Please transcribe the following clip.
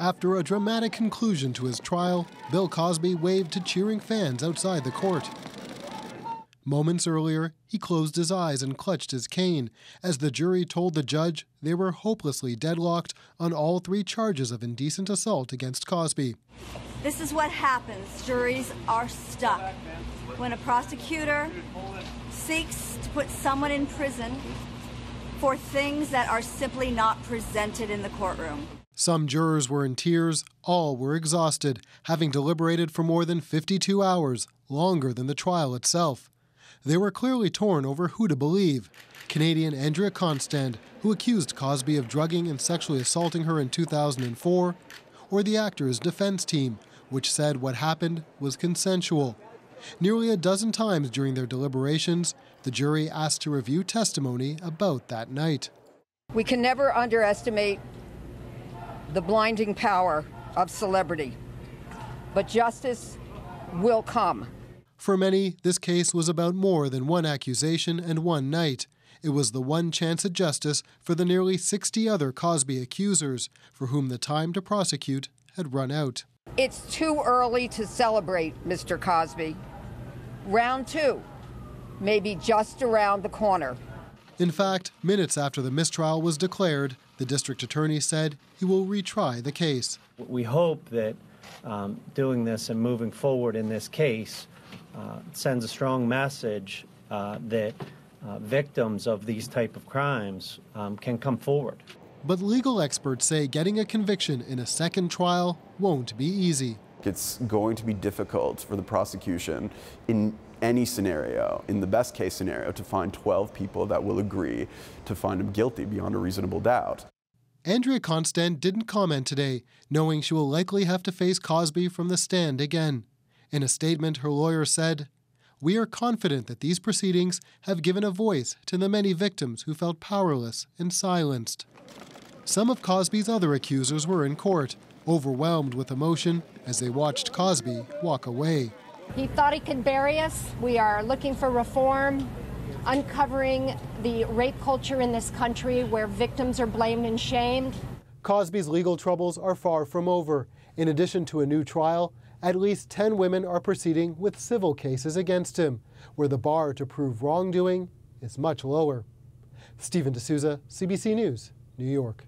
After a dramatic conclusion to his trial, Bill Cosby waved to cheering fans outside the court. Moments earlier, he closed his eyes and clutched his cane as the jury told the judge they were hopelessly deadlocked on all 3 charges of indecent assault against Cosby. This is what happens. Juries are stuck. When a prosecutor seeks to put someone in prison for things that are simply not presented in the courtroom. Some jurors were in tears, all were exhausted, having deliberated for more than 52 hours, longer than the trial itself. They were clearly torn over who to believe. Canadian Andrea Constand, who accused Cosby of drugging and sexually assaulting her in 2004, or the actor's defense team, which said what happened was consensual. Nearly a dozen times during their deliberations, the jury asked to review testimony about that night. We can never underestimate the blinding power of celebrity, but justice will come. For many, this case was about more than one accusation and one night. It was the one chance at justice for the nearly 60 other Cosby accusers, for whom the time to prosecute had run out. It's too early to celebrate, Mr. Cosby. Round 2 may be just around the corner. In fact, minutes after the mistrial was declared, the district attorney said he will retry the case. We hope that doing this and moving forward in this case sends a strong message that victims of these type of crimes can come forward. But legal experts say getting a conviction in a second trial won't be easy. It's going to be difficult for the prosecution in any scenario, in the best case scenario, to find 12 people that will agree to find him guilty beyond a reasonable doubt. Andrea Constand didn't comment today, knowing she will likely have to face Cosby from the stand again. In a statement, her lawyer said, "We are confident that these proceedings have given a voice to the many victims who felt powerless and silenced." Some of Cosby's other accusers were in court, overwhelmed with emotion as they watched Cosby walk away. He thought he could bury us. We are looking for reform, uncovering the rape culture in this country where victims are blamed and shamed. Cosby's legal troubles are far from over. In addition to a new trial, at least 10 women are proceeding with civil cases against him, where the bar to prove wrongdoing is much lower. Stephen D'Souza, CBC News, New York.